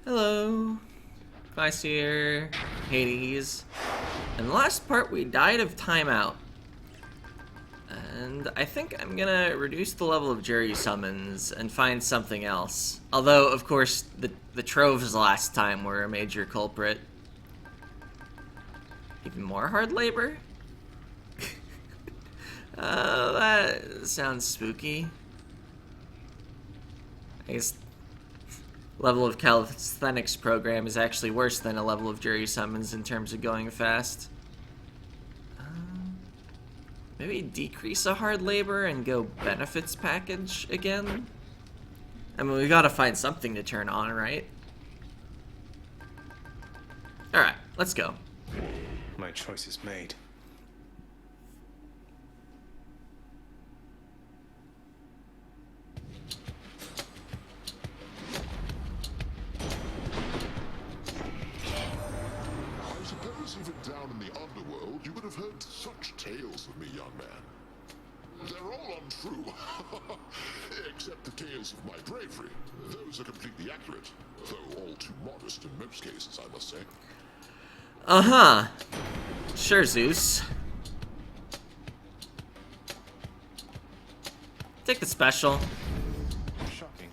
Hello, Viceer, Hades. In the last part, we died of timeout. And I think I'm gonna reduce the level of jury summons and find something else. Although, of course, the troves last time were a major culprit. Even more hard labor? That sounds spooky. I guess level of calisthenics program is actually worse than a level of jury summons in terms of going fast. Maybe decrease a hard labor and go benefits package again? I mean, we gotta find something to turn on, right? Alright, let's go. My choice is made. I suppose even down in the underworld, you would have heard such tales of me, young man. They're all untrue. Except the tales of my bravery. Those are completely accurate, though all too modest in most cases, I must say. Uh-huh. Sure, Zeus. Take the special. Shocking.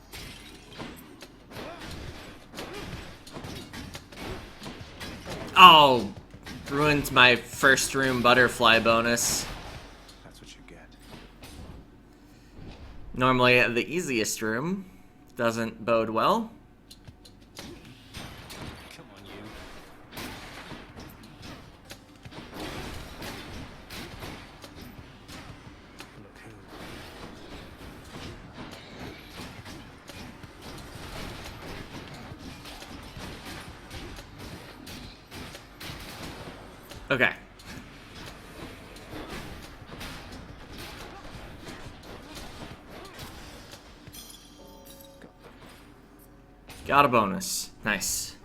Oh, ruined my first room butterfly bonus. That's what you get. Normally the easiest room doesn't bode well. Come on, you. Look who. Okay. Got a bonus. Nice.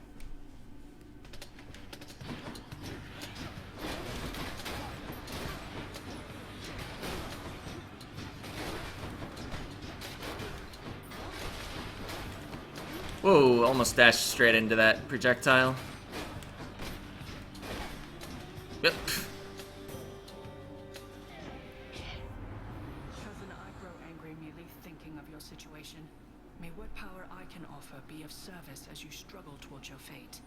Whoa, almost dashed straight into that projectile. Yep. Cousin, I grow angry merely thinking of your situation. May what power I can offer be of service as you struggle towards your fate.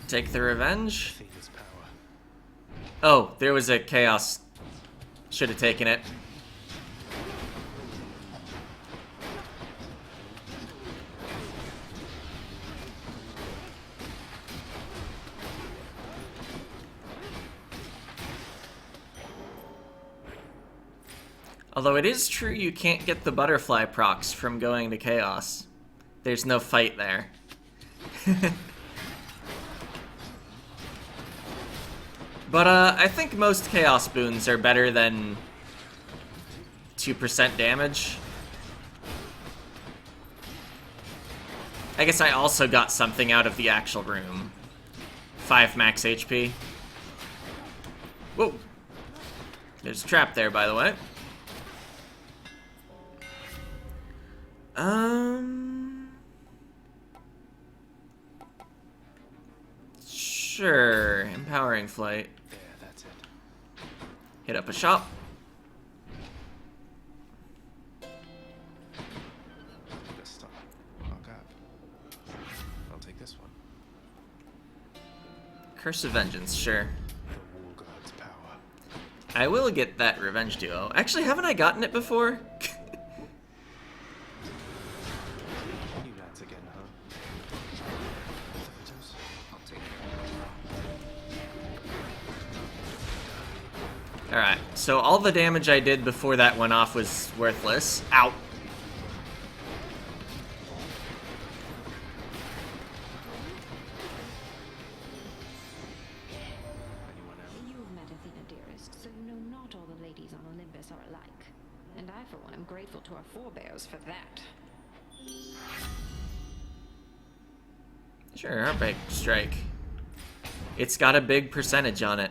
Take the revenge. Fate is power. Oh, there was a chaos. Should have taken it. Although it is true you can't get the butterfly procs from going to chaos. There's no fight there. But I think most chaos boons are better than 2% damage. I guess I also got something out of the actual room. 5 max HP. Whoa. There's a trap there, by the way. Sure. Empowering flight. There, that's it. Hit up a shop. This stuff. Lock up. I'll take this one. Curse of Vengeance, sure. The War God's power. I will get that Revenge Duo. Actually, haven't I gotten it before? You lads again, huh? Photos? I'll take it. Alright, so all the damage I did before that went off was worthless. Ow. Anyone else? You've met Athena, dearest, so you know not all the ladies on Olympus are alike. And I, for one, am grateful to our forebears for that. Sure, Heartbreak Strike. It's got a big percentage on it.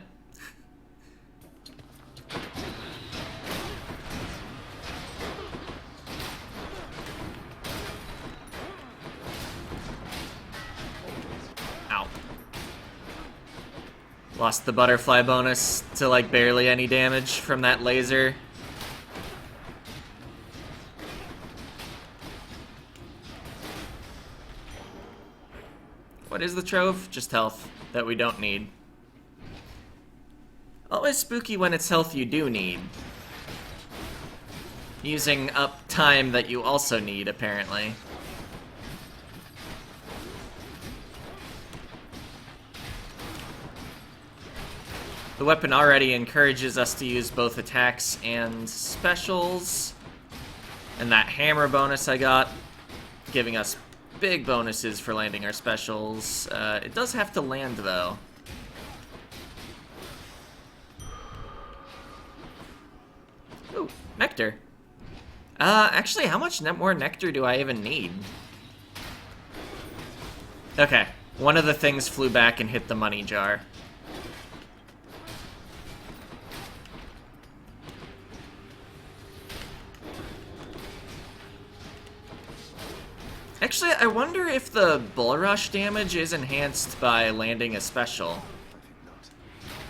Lost the butterfly bonus to like barely any damage from that laser. What is the trove? Just health that we don't need. Always spooky when it's health you do need. Using up time that you also need, apparently. The weapon already encourages us to use both attacks and specials. And that hammer bonus I got, giving us big bonuses for landing our specials. It does have to land, though. Ooh, nectar. Actually, how much more nectar do I even need? Okay, one of the things flew back and hit the money jar. Actually, I wonder if the bull rush damage is enhanced by landing a special.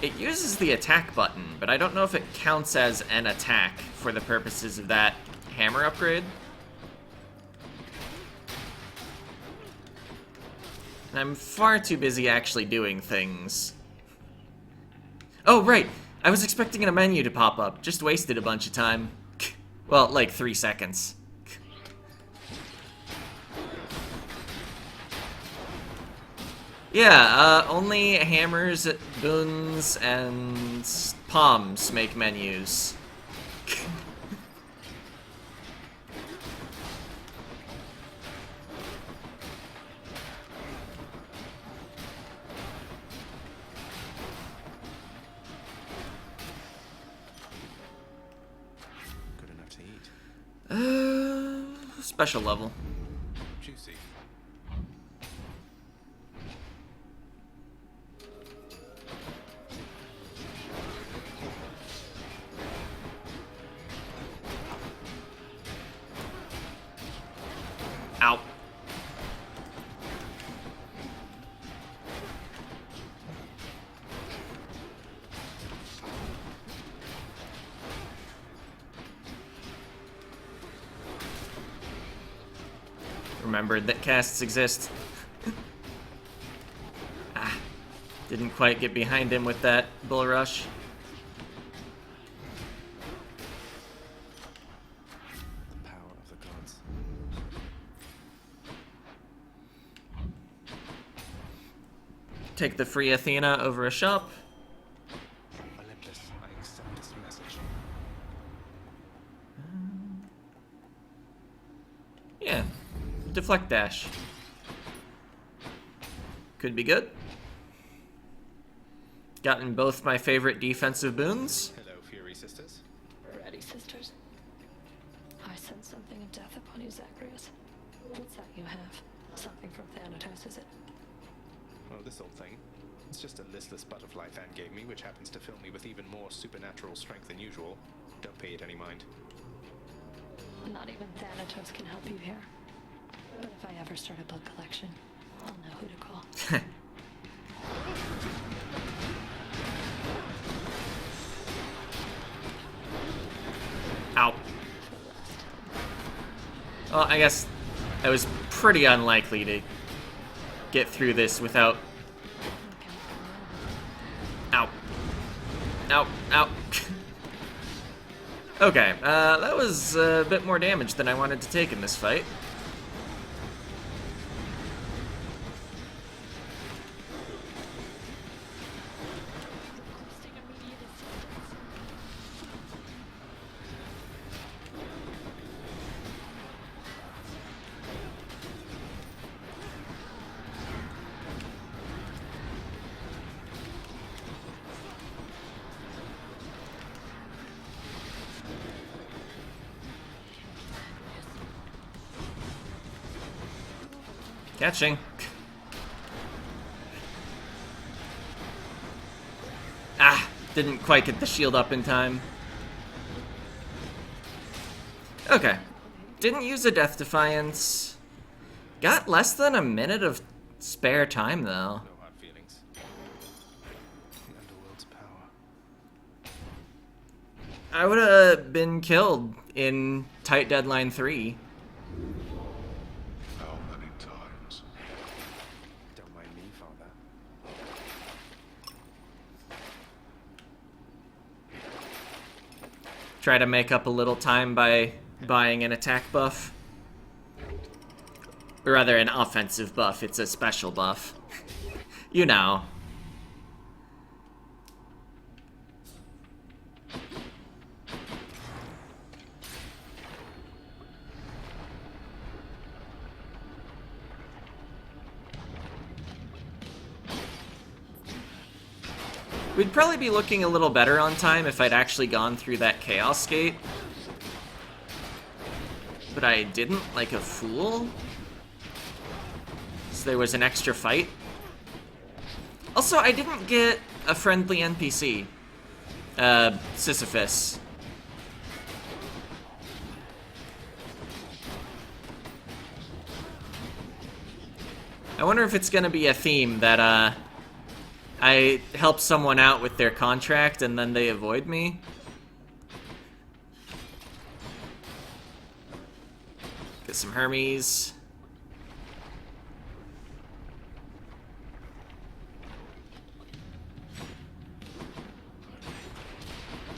It uses the attack button, but I don't know if it counts as an attack for the purposes of that hammer upgrade. And I'm far too busy actually doing things. Oh, right! I was expecting a menu to pop up. Just wasted a bunch of time. Well, like 3 seconds. Yeah, only hammers, boons, and palms make menus. Good enough to eat. Special level. Juicy. Ow. Remembered that casts exist. Didn't quite get behind him with that bull rush. The power of the gods. Take the free Athena over a shop. Olympus, I accept this message. Yeah. Deflect dash. Could be good. Gotten both my favorite defensive boons. Hello, Fury Sisters. Ready, sisters? I sense something of death upon you, Zacharias. What's that you have? Something from Thanatos, is it? Well, this old thing. It's just a listless butterfly fan gave me, which happens to fill me with even more supernatural strength than usual. Don't pay it any mind. Not even Thanatos can help you here. But if I ever start a book collection, I'll know who to call. Ow. Well, I guess I was pretty unlikely to get through this without... Ow. Ow. Ow. Okay, that was a bit more damage than I wanted to take in this fight. Catching. Didn't quite get the shield up in time. Okay. Didn't use a Death Defiance. Got less than a minute of spare time, though. No hard feelings. I would have been killed in Tight Deadline 3. How many times? Don't mind me, Father. Try to make up a little time by buying an attack buff. Or rather, an offensive buff. It's a special buff. You know. We'd probably be looking a little better on time if I'd actually gone through that Chaos Gate. But I didn't, like a fool. So there was an extra fight. Also, I didn't get a friendly NPC. Sisyphus. I wonder if it's gonna be a theme that, I help someone out with their contract and then they avoid me. Get some Hermes.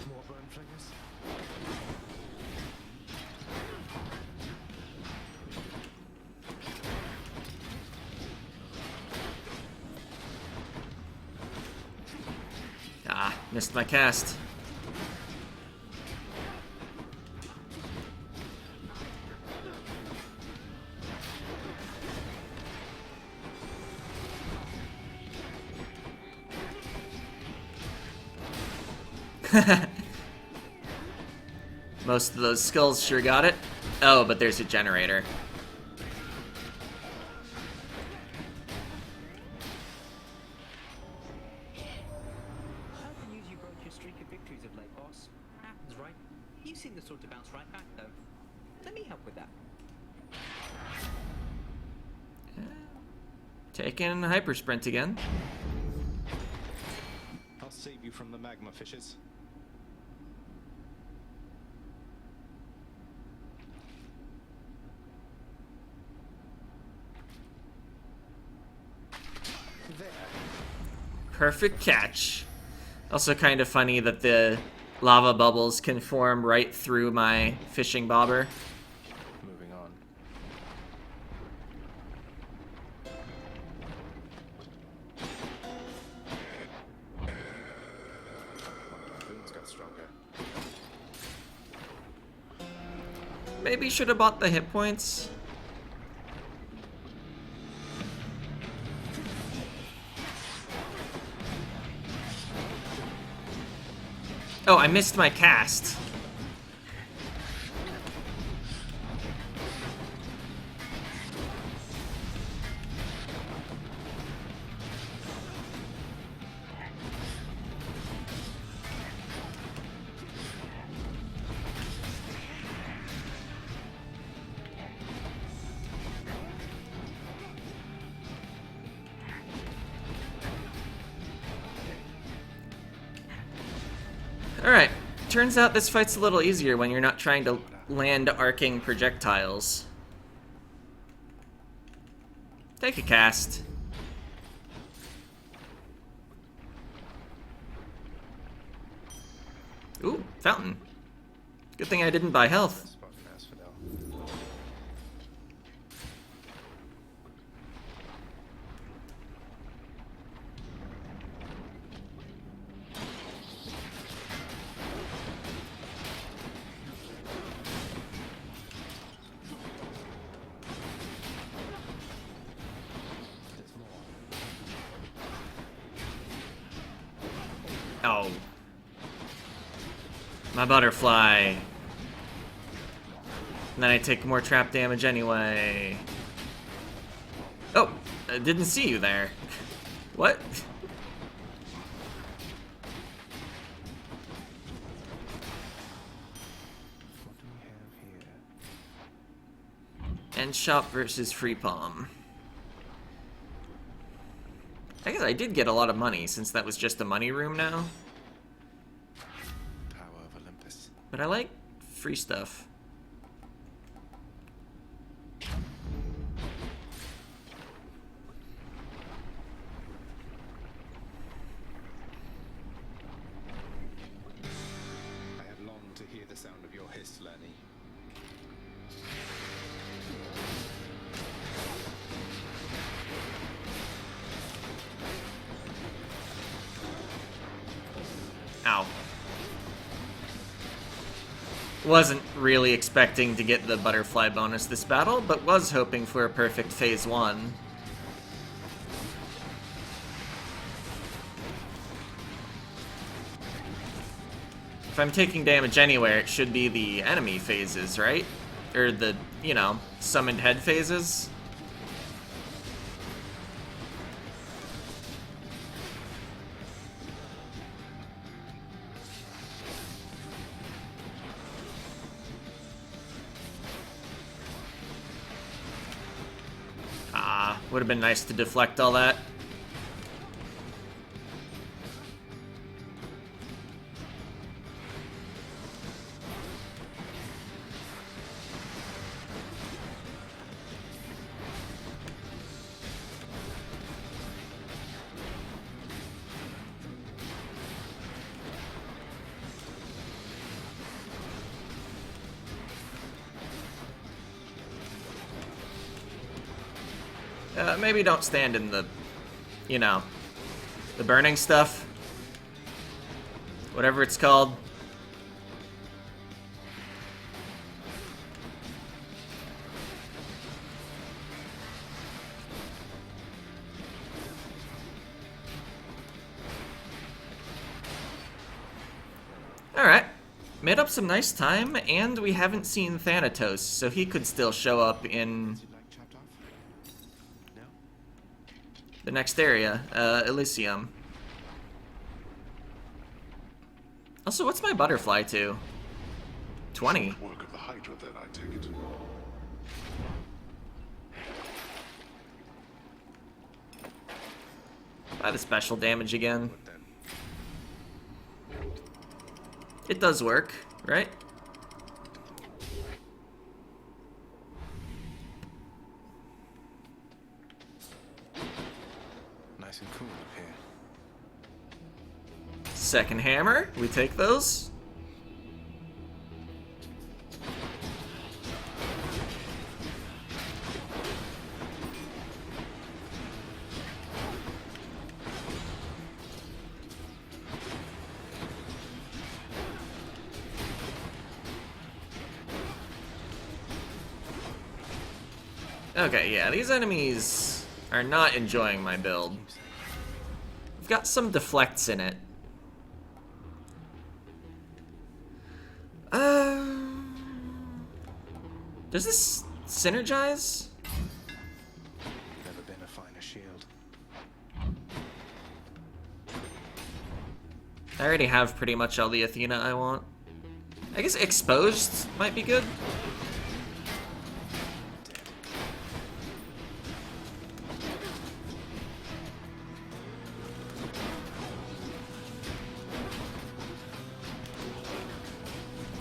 More burn fingers. Ah, missed my cast. Most of those skulls sure got it. Oh, but there's a generator. Heard the news you broke your streak of victories of late, boss. Happens, right? You seem the sort to bounce right back, though. Let me help with that. Taking hyper sprint again. I'll save you from the magma fishes. There. Perfect catch. Also kind of funny that the lava bubbles can form right through my fishing bobber. Moving on. My boons got stronger. Maybe should have bought the hit points. Oh, I missed my cast. Alright, turns out this fight's a little easier when you're not trying to land arcing projectiles. Take a cast. Ooh, fountain. Good thing I didn't buy health. Spoken asphodel. There's more. Oh. My butterfly. And then I take more trap damage anyway. Oh, I didn't see you there. What? What do we have here? End shop versus free palm. I guess I did get a lot of money since that was just a money room now. Power of Olympus. But I like free stuff. I have longed to hear the sound of your hiss, Lenny. Ow. Wasn't really expecting to get the butterfly bonus this battle, but was hoping for a perfect phase 1. If I'm taking damage anywhere, it should be the enemy phases, right? Or the, you know, summoned head phases. Would have been nice to deflect all that. Maybe don't stand in the, you know, the burning stuff. Whatever it's called. Alright. Made up some nice time, and we haven't seen Thanatos, so he could still show up in the next area, Elysium. Also, what's my butterfly to? 20. Work of the Hydra, then, I take it. Buy the special damage again. It does work, right? Nice and cool up here. Second hammer, we take those. Okay, yeah, these enemies are not enjoying my build. We've got some deflects in it. Does this synergize? Never been a finer shield. I already have pretty much all the Athena I want. I guess exposed might be good.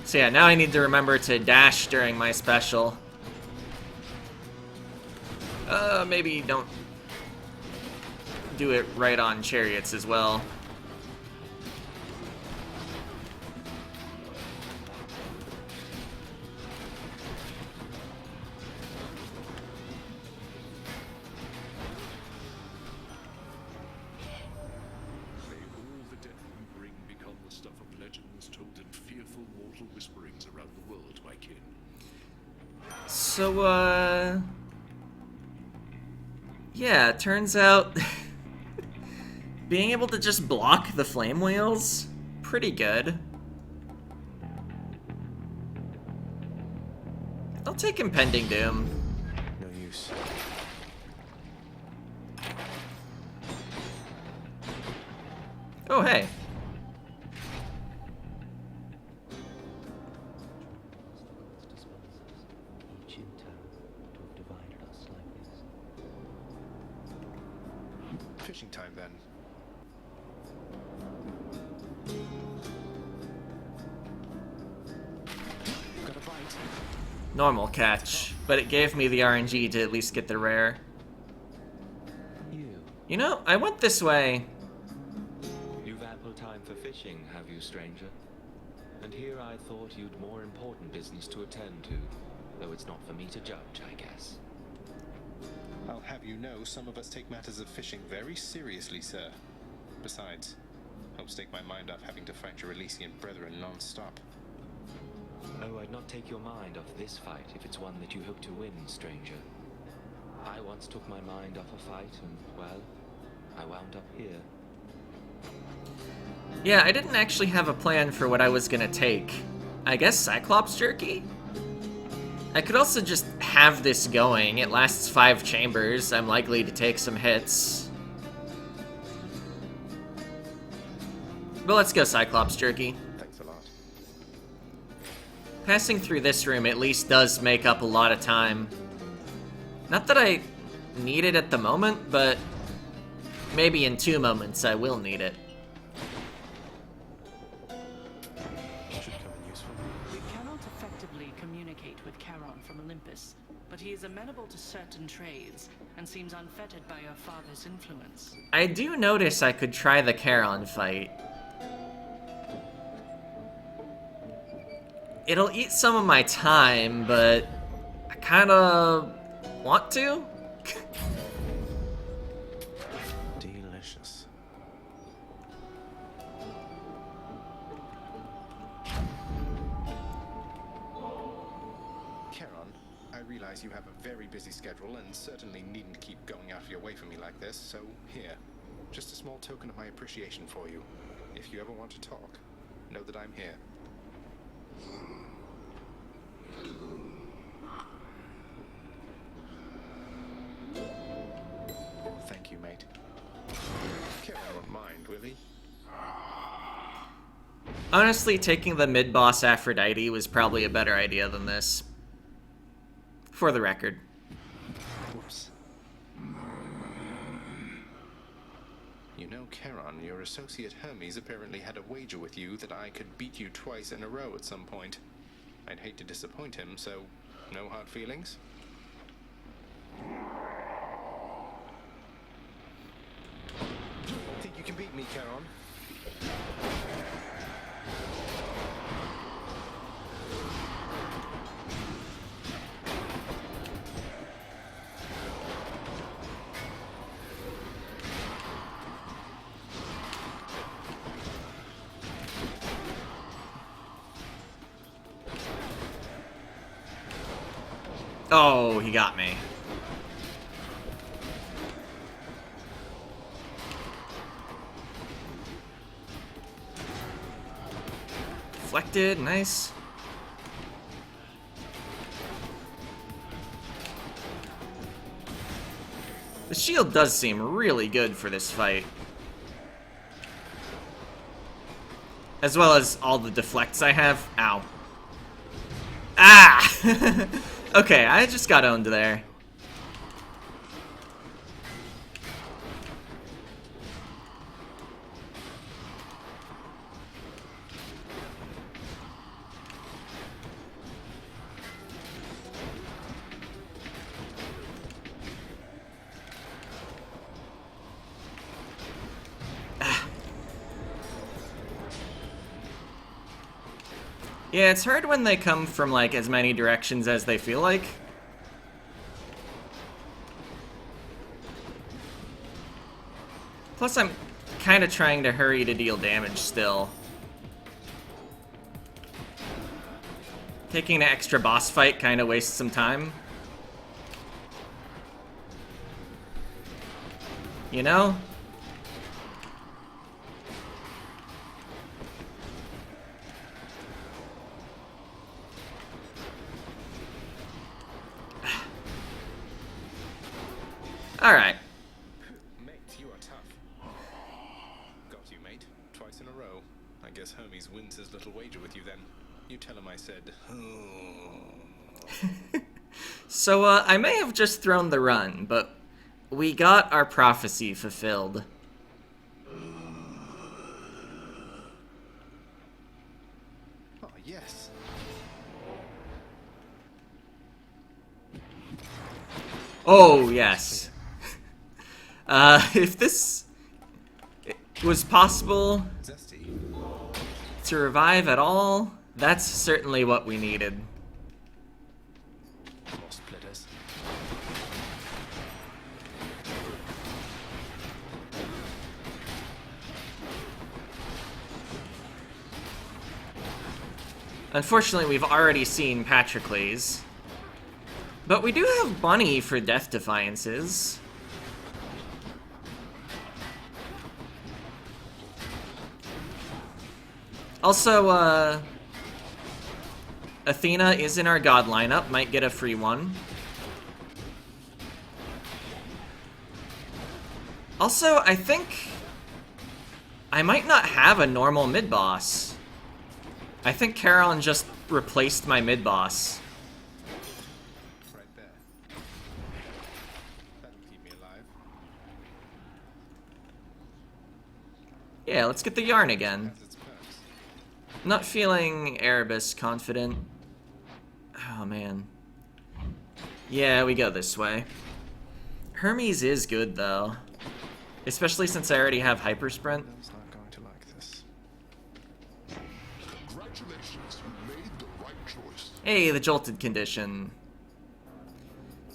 So yeah, now I need to remember to dash during my special. Maybe don't do it right on chariots as well. So, yeah, it turns out being able to just block the flame whales, pretty good. I'll take Impending Doom. No use. Oh, hey. Fishing time then. normal catch, but it gave me the RNG to at least get the rare. You know, I went this way. You've ample time for fishing, have you, stranger? And here I thought you'd more important business to attend to, though it's not for me to judge, I guess. I'll have you know, some of us take matters of fishing very seriously, sir. Besides, helps take my mind off having to fight your Elysian brethren non-stop. Oh, I'd not take your mind off this fight if it's one that you hope to win, stranger. I once took my mind off a fight and, well, I wound up here. Yeah, I didn't actually have a plan for what I was gonna take. I guess Cyclops Jerky? I could also just have this going. It lasts 5 chambers. I'm likely to take some hits. But let's go Cyclops Jerky. Thanks a lot. Passing through this room at least does make up a lot of time. Not that I need it at the moment, but maybe in 2 moments I will need it. Should come in useful. We cannot effectively communicate with Charon from Olympus, but he is amenable to certain trades and seems unfettered by your father's influence. I do notice I could try the Charon fight. It'll eat some of my time, but I kinda want to. Delicious. Charon, I realize you have a very busy schedule and certainly needn't keep going out of your way for me like this, so here, just a small token of my appreciation for you. If you ever want to talk, know that I'm here. Thank you, mate. Charon won't mind, will he? Honestly, taking the mid-boss Aphrodite was probably a better idea than this. For the record. Whoops. You know, Charon, your associate Hermes apparently had a wager with you that I could beat you twice in a row at some point. I'd hate to disappoint him, so no hard feelings? Think you can beat me, Charon? Oh, he got me. Deflected, nice. The shield does seem really good for this fight. As well as all the deflects I have. Ow. Ah! Okay, I just got owned there. Yeah, it's hard when they come from, like, as many directions as they feel like. Plus, I'm kind of trying to hurry to deal damage still. Taking an extra boss fight kind of wastes some time. You know? Alright. Mate, you are tough. Got you, mate. Twice in a row. I guess Hermes wins his little wager with you then. You tell him I said, So, I may have just thrown the run, but we got our prophecy fulfilled. Oh, yes. Oh, yes. If this was possible Zesty. to revive at all, that's certainly what we needed. More splitters. Unfortunately, we've already seen Patrocles. But we do have money for Death Defiances. Also, Athena is in our god lineup, might get a free one. Also, I think I might not have a normal mid-boss. I think Charon just replaced my mid-boss. Right there. That'll keep me alive. Yeah, let's get the yarn again. Has its perks. Not feeling Erebus confident. Oh, man. Yeah, we go this way. Hermes is good, though. Especially since I already have Hypersprint. Bill's not going to like this. Congratulations, you made the right choice. Hey, the Jolted Condition.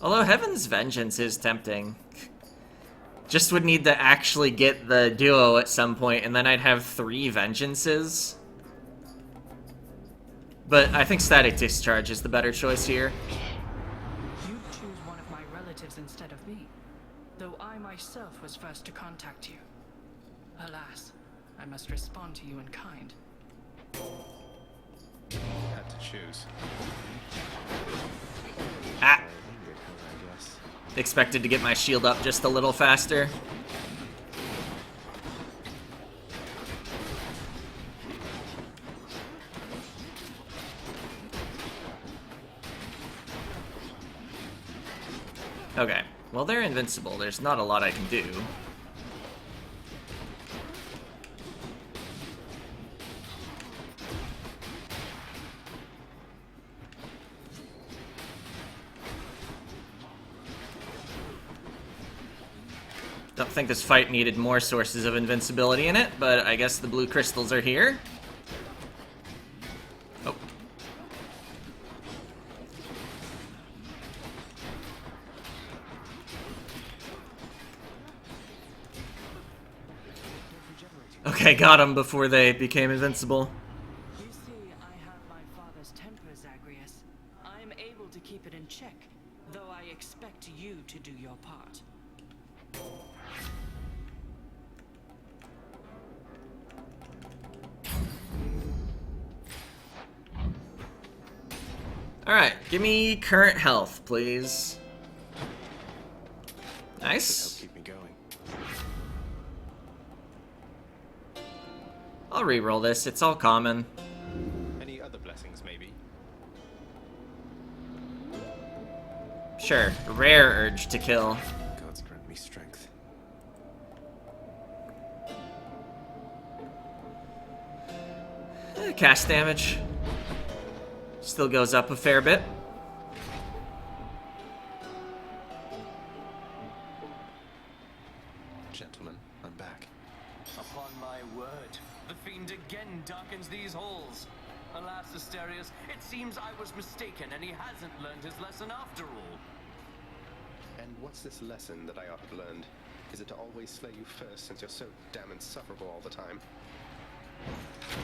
Although Heaven's Vengeance is tempting. Just would need to actually get the duo at some point, and then I'd have 3 Vengeances. But I think Static Discharge is the better choice here. You'd choose one of my relatives instead of me, though I myself was first to contact you. Alas, I must respond to you in kind. Had to choose. Ah! I guess. Expected to get my shield up just a little faster. Okay, well they're invincible. There's not a lot I can do. Don't think this fight needed more sources of invincibility in it, but I guess the blue crystals are here. Oh. Okay, got them before they became invincible. You see, I have my father's temper, Zagreus. I'm able to keep it in check, though I expect you to do your part. Alright, give me current health, please. Nice. Keep me going. I'll re-roll this, it's all common. Any other blessings, maybe? Sure, rare urge to kill. Gods grant me strength. Cast damage. Still goes up a fair bit. Gentlemen, I'm back. Upon my word, the fiend again darkens these halls. Alas, Asterius, it seems I was mistaken and he hasn't learned his lesson after all. And what's this lesson that I ought to have learned? Is it to always slay you first since you're so damn insufferable all the time?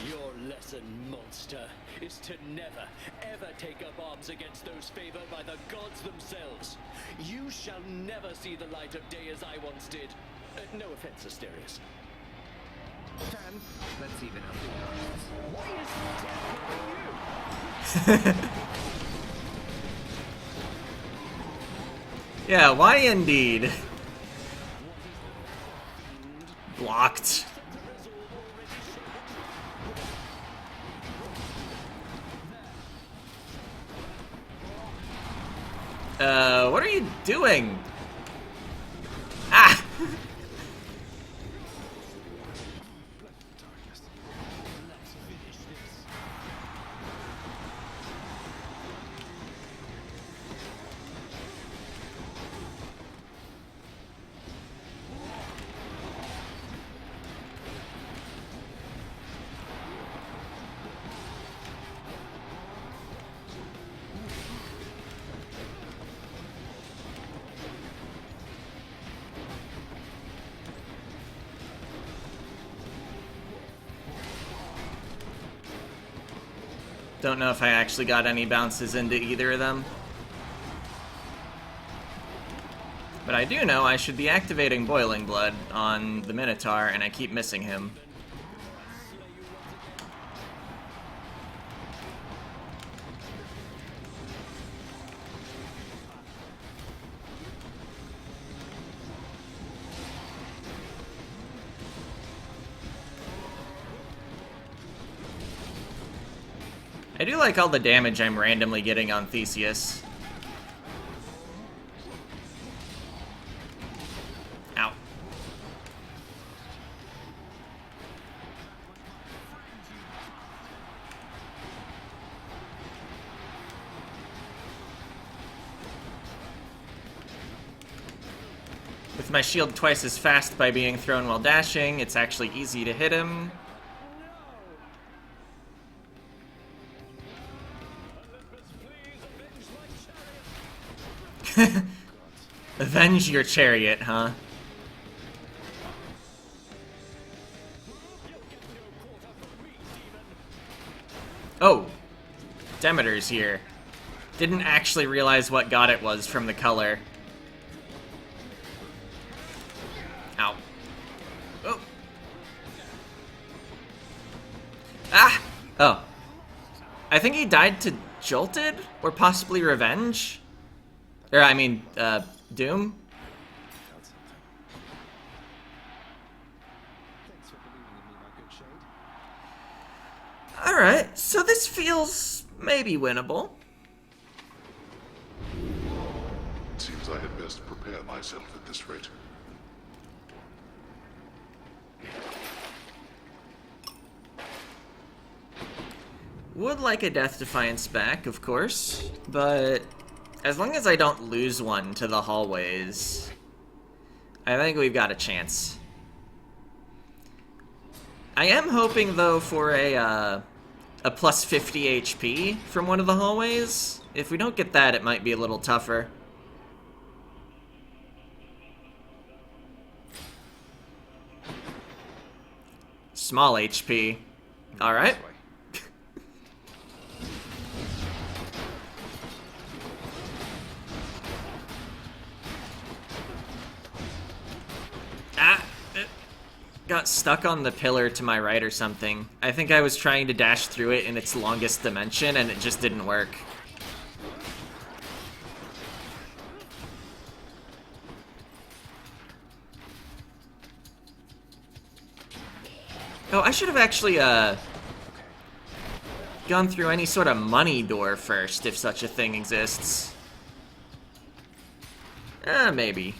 Your lesson, monster, is to never, ever take up arms against those favored by the gods themselves. You shall never see the light of day as I once did. No offense, Asterius. Dan, let's even up the odds. Why is death you? Yeah, why indeed? Blocked. What are you doing? Ah! Don't know if I actually got any bounces into either of them. But I do know I should be activating Boiling Blood on the Minotaur, and I keep missing him. I do like all the damage I'm randomly getting on Theseus. Ow. With my shield twice as fast by being thrown while dashing, it's actually easy to hit him. Avenge your chariot, huh? Oh, Demeter's here. Didn't actually realize what god it was from the color. Ow. Oh. Ah! Oh. I think he died to Jolted? Or possibly Revenge? Or, I mean, Doom? Alright, so this feels maybe winnable. Seems I had best prepare myself at this rate. Would like a Death Defiance back, of course, but as long as I don't lose one to the hallways, I think we've got a chance. I am hoping, though, for a plus 50 HP from one of the hallways. If we don't get that, it might be a little tougher. Small HP. Alright. Got stuck on the pillar to my right or something. I think I was trying to dash through it in its longest dimension and it just didn't work. Oh, I should have actually gone through any sort of money door first, if such a thing exists. Maybe.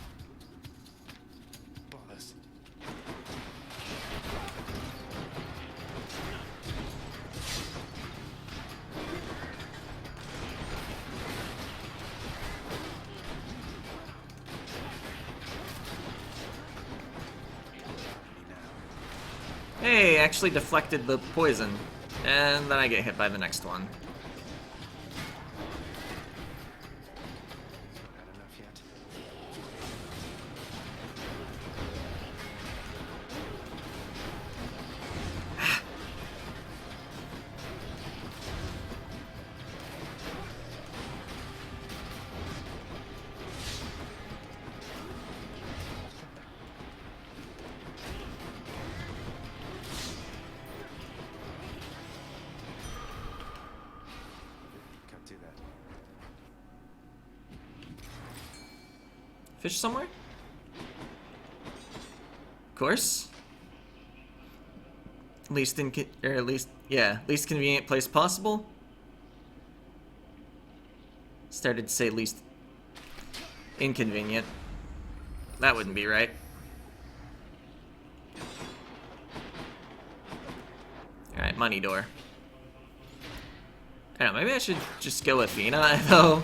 Hey, actually deflected the poison. And then I get hit by the next one. Fish somewhere? Of course. Least convenient place possible. Started to say least inconvenient. That wouldn't be right. Alright, money door. I don't know, maybe I should just go with Athena, though.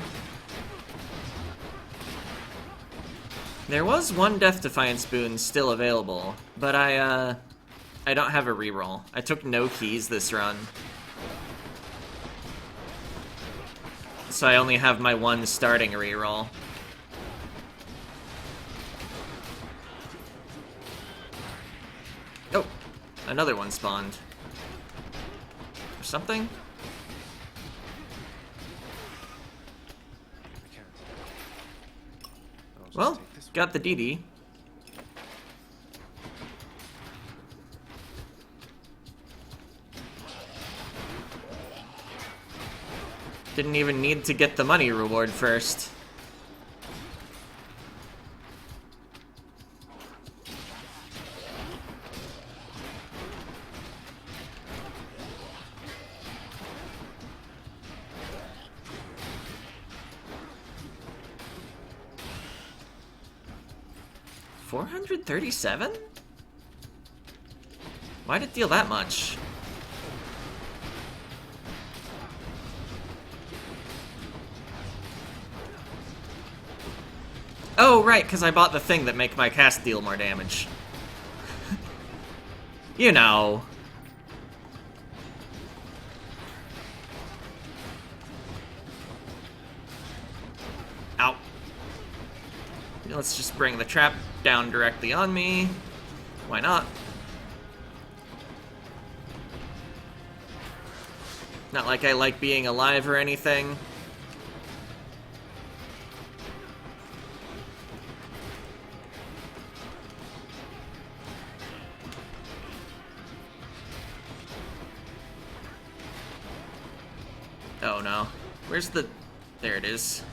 There was one Death Defiance boon still available, but I don't have a reroll. I took no keys this run. So I only have my one starting reroll. Oh, another one spawned. Or something? just Well, take this one. got the DD. Didn't even need to get the money reward first. $437? Why'd it deal that much? Oh, right, because I bought the thing that make my cast deal more damage. You know. Ow. Let's just bring the trap down directly on me. Why not? Not like I like being alive or anything. Oh no. Where's the... There it is.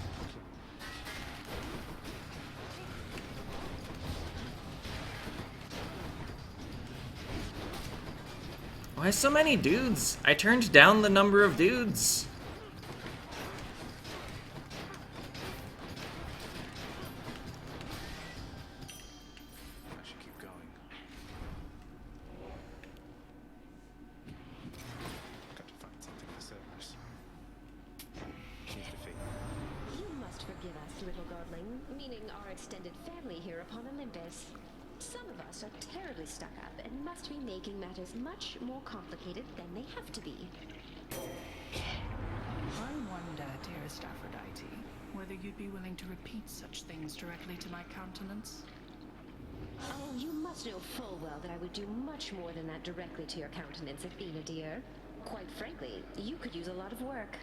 Why so many dudes? I turned down the number of dudes. I should keep going. Got to find something for Cerberus. Here's the fee. You must forgive us, little godling, meaning our extended family here upon Olympus. Some of us are terribly stuck up and must be making matters much more complicated than they have to be. I wonder, dearest Aphrodite, whether you'd be willing to repeat such things directly to my countenance. Oh, you must know full well that I would do much more than that directly to your countenance, Athena dear. Quite frankly, you could use a lot of work.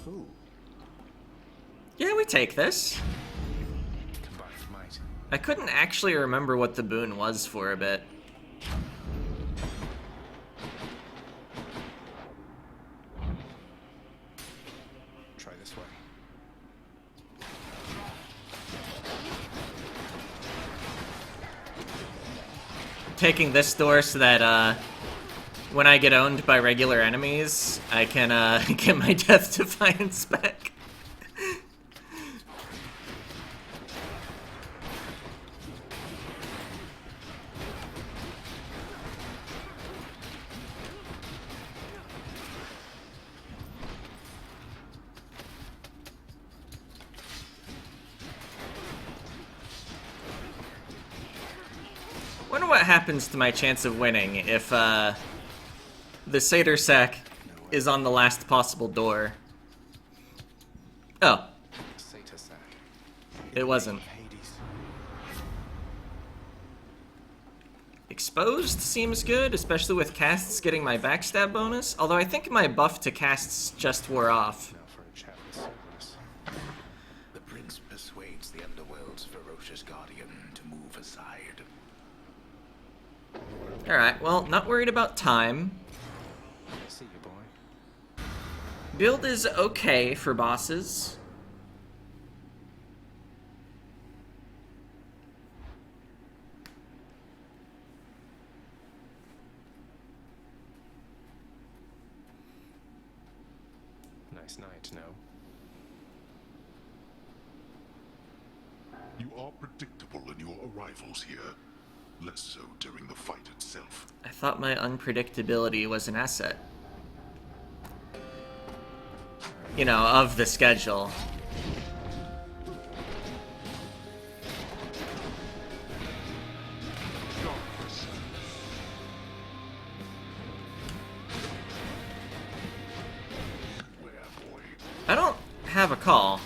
Ooh. Yeah, we take this. Combined might. I couldn't actually remember what the boon was for a bit. Try this way. Taking this door so that, when I get owned by regular enemies, I can, get my Death Defiance back. Wonder what happens to my chance of winning if, the Satyr Sack is on the last possible door. Oh. Satyr Sack. It wasn't. Hades. Exposed seems good, especially with casts getting my backstab bonus, although I think my buff to casts just wore off. Now for a chat with Cerberus. The prince persuades the underworld's ferocious guardian to move aside. Alright, well, not worried about time. I see you, boy. Build is okay for bosses. Nice night, no? You are predictable in your arrivals here. Less so during the fight itself. I thought my unpredictability was an asset. You know, of the schedule. I don't have a call.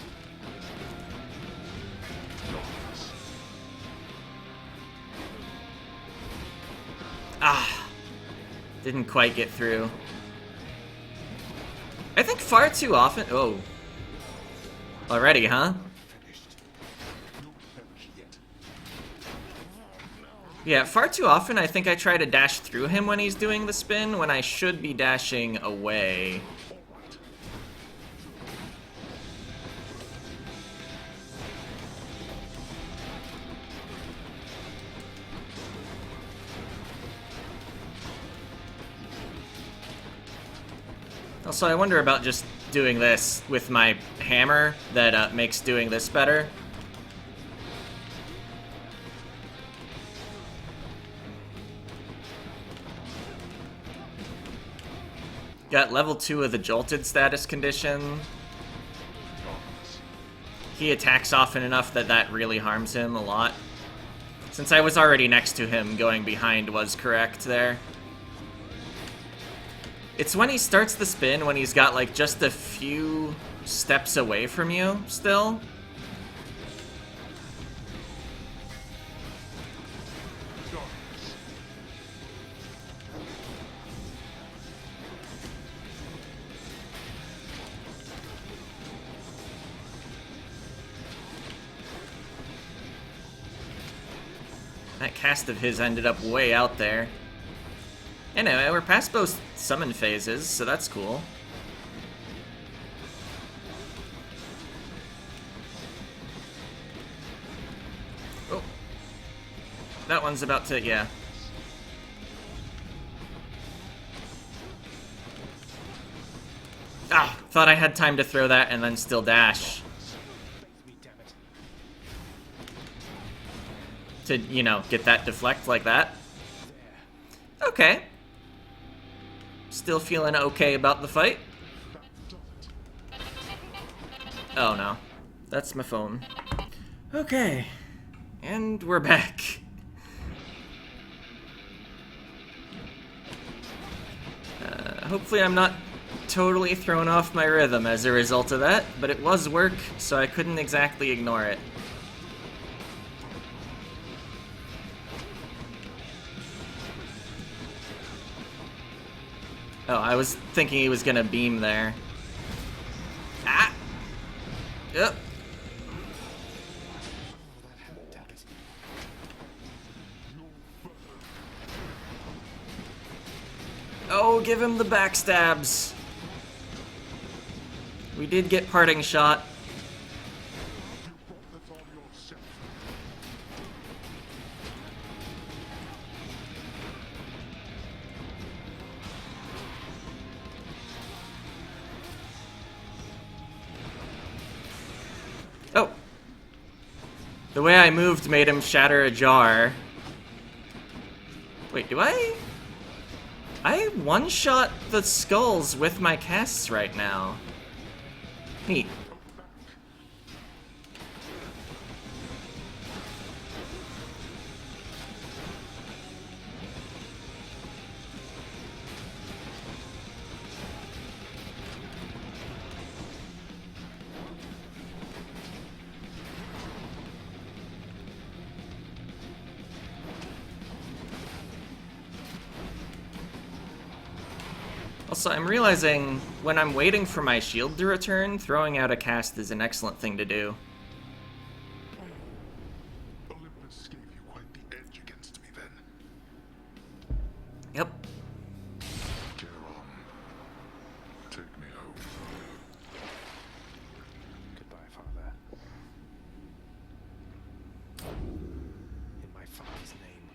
Ah, didn't quite get through. I think far too often. Oh, already, huh? Yeah, far too often I think I try to dash through him when he's doing the spin, when I should be dashing away. Also, I wonder about just doing this with my hammer that makes doing this better. Got level 2 of the Jolted status condition. He attacks often enough that that really harms him a lot. Since I was already next to him, going behind was correct there. It's when he starts the spin, when he's got like just a few steps away from you still. That cast of his ended up way out there. Anyway, we're past both summon phases, so that's cool. Oh. That one's about to, yeah. Ah, thought I had time to throw that and then still dash. To, you know, get that deflect like that. Okay. Still feeling okay about the fight. Oh no. That's my phone. Okay. And we're back. Hopefully I'm not totally thrown off my rhythm as a result of that, but it was work, so I couldn't exactly ignore it. Oh, I was thinking he was gonna beam there. Ah! Yep. Oh, give him the backstabs. We did get parting shot. Oh. The way I moved made him shatter a jar. Wait, do I one-shot the skulls with my casts right now. Neat. Also, I'm realizing when I'm waiting for my shield to return, throwing out a cast is an excellent thing to do. Olympus gave you quite the edge against me then. Yep. Charon, take me home. Goodbye, Father. In my father's name.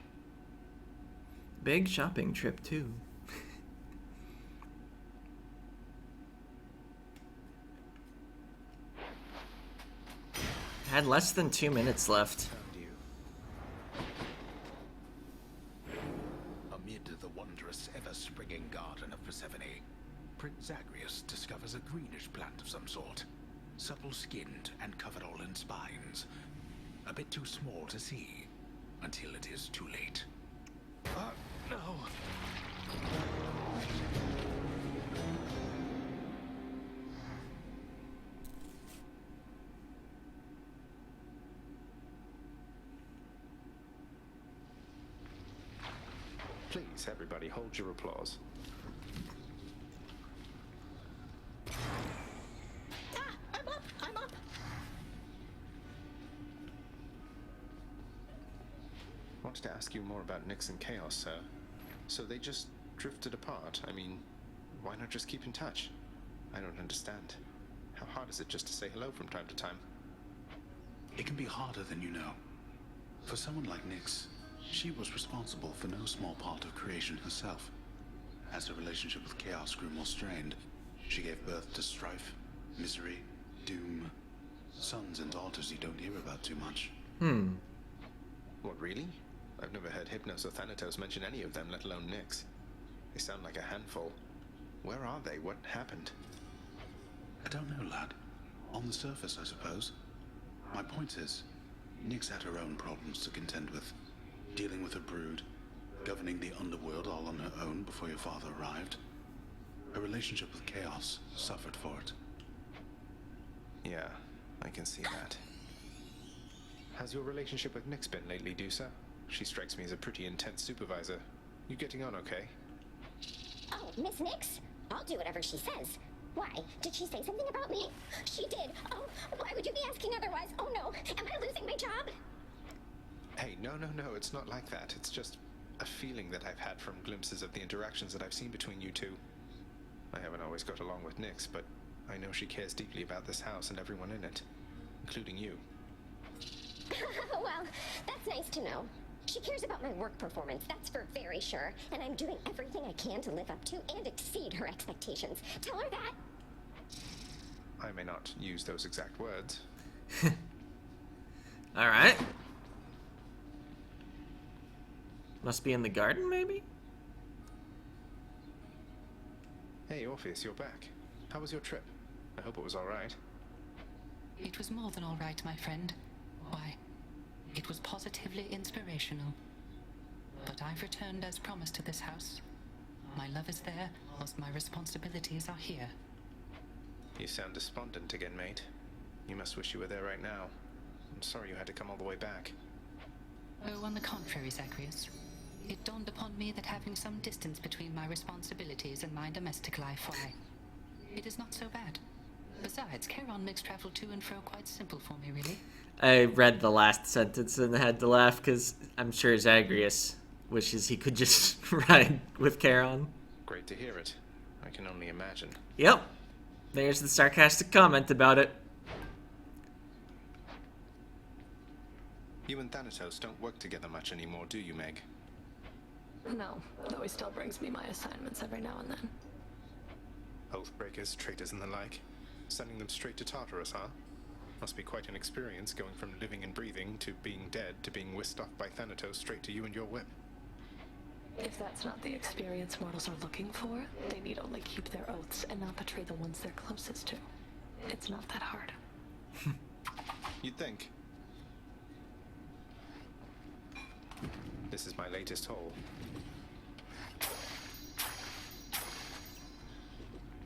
Big shopping trip, too. Had less than 2 minutes left. Amid the wondrous, ever-springing garden of Persephone, Prince Zagreus discovers a greenish plant of some sort, supple-skinned and covered all in spines. A bit too small to see, until it is too late. No! Please, everybody, hold your applause. I'm up! I'm up! Wanted to ask you more about Nyx and Chaos, sir. So they just drifted apart? I mean, why not just keep in touch? I don't understand. How hard is it just to say hello from time to time? It can be harder than you know. For someone like Nyx, she was responsible for no small part of creation herself. As her relationship with Chaos grew more strained, she gave birth to strife, misery, doom, sons and daughters you don't hear about too much. What, really? I've never heard Hypnos or Thanatos mention any of them, let alone Nyx. They sound like a handful. Where are they? What happened? I don't know, lad. On the surface, I suppose. My point is, Nyx had her own problems to contend with. Dealing with her brood, governing the underworld all on her own before your father arrived. Her relationship with Chaos suffered for it. Yeah, I can see that. How's your relationship with Nyx been lately, Dusa? She strikes me as a pretty intense supervisor. You getting on okay? Oh, Miss Nyx? I'll do whatever she says. Why? Did she say something about me? She did. Oh, why would you be asking otherwise? Oh no, am I losing my job? Hey, no, it's not like that. It's just a feeling that I've had from glimpses of the interactions that I've seen between you two. I haven't always got along with Nyx, but I know she cares deeply about this house and everyone in it, including you. Well, that's nice to know. She cares about my work performance, that's for very sure, and I'm doing everything I can to live up to and exceed her expectations. Tell her that. I may not use those exact words. Alright. Must be in the garden, maybe? Hey, Orpheus, you're back. How was your trip? I hope it was alright. It was more than all right, my friend. Why? It was positively inspirational. But I've returned as promised to this house. My love is there, whilst my responsibilities are here. You sound despondent again, mate. You must wish you were there right now. I'm sorry you had to come all the way back. Oh, on the contrary, Zacharias. It dawned upon me that having some distance between my responsibilities and my domestic life, why, it is not so bad. Besides, Charon makes travel to and fro quite simple for me, really. I read the last sentence and had to laugh because I'm sure Zagreus wishes he could just ride with Charon. Great to hear it. I can only imagine. Yep. There's the sarcastic comment about it. You and Thanatos don't work together much anymore, do you, Meg? No, though he still brings me my assignments every now and then. Oathbreakers, traitors, and the like. Sending them straight to Tartarus, huh? Must be quite an experience going from living and breathing to being dead to being whisked off by Thanatos straight to you and your whip. If that's not the experience mortals are looking for, they need only keep their oaths and not betray the ones they're closest to. It's not that hard. You'd think. This is my latest haul.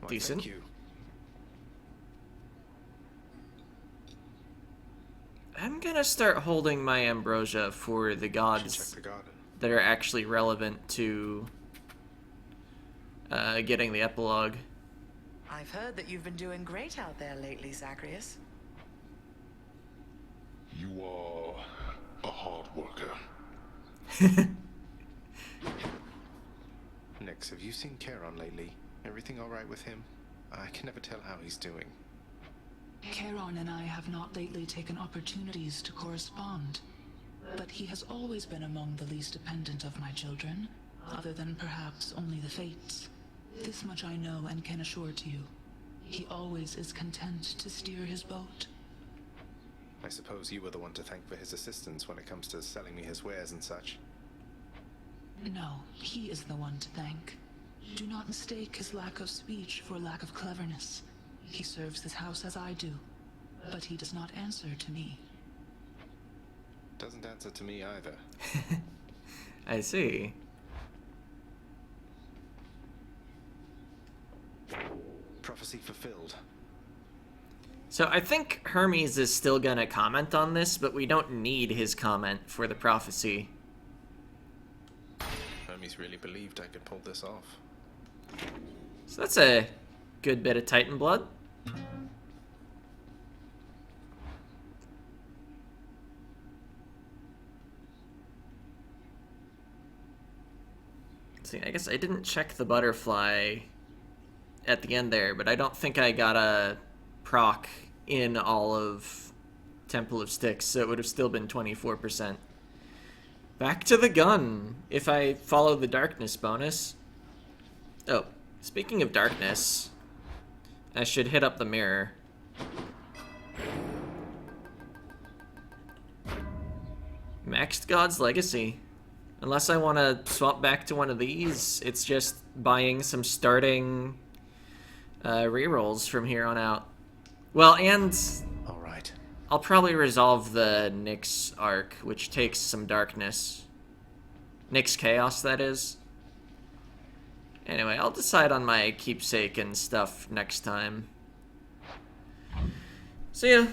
Why, Decent. thank you. I'm gonna start holding my ambrosia for the Should check gods the garden. that are actually relevant to getting the epilogue. I've heard that you've been doing great out there lately, Zacharias. You are a hard worker. Nyx, have you seen Charon lately? Everything alright with him? I can never tell how he's doing. Charon and I have not lately taken opportunities to correspond, but he has always been among the least dependent of my children, other than perhaps only the fates. This much I know and can assure to you. He always is content to steer his boat. I suppose you were the one to thank for his assistance when it comes to selling me his wares and such. No, he is the one to thank. Do not mistake his lack of speech for lack of cleverness. He serves this house as I do, but he does not answer to me. Doesn't answer to me either. I see. Prophecy fulfilled. So I think Hermes is still gonna comment on this, but we don't need his comment for the prophecy. Hermes really believed I could pull this off. So that's a good bit of Titan blood. See, I guess I didn't check the butterfly at the end there, but I don't think I got a proc in all of Temple of STYX, so it would have still been 24%. Back to the gun, if I follow the darkness bonus. Oh, speaking of darkness, I should hit up the mirror. Maxed God's Legacy. Unless I want to swap back to one of these, it's just buying some starting rerolls from here on out. Well, and All right. I'll probably resolve the Nyx arc, which takes some darkness. Nyx Chaos, that is. Anyway, I'll decide on my keepsake and stuff next time. See ya.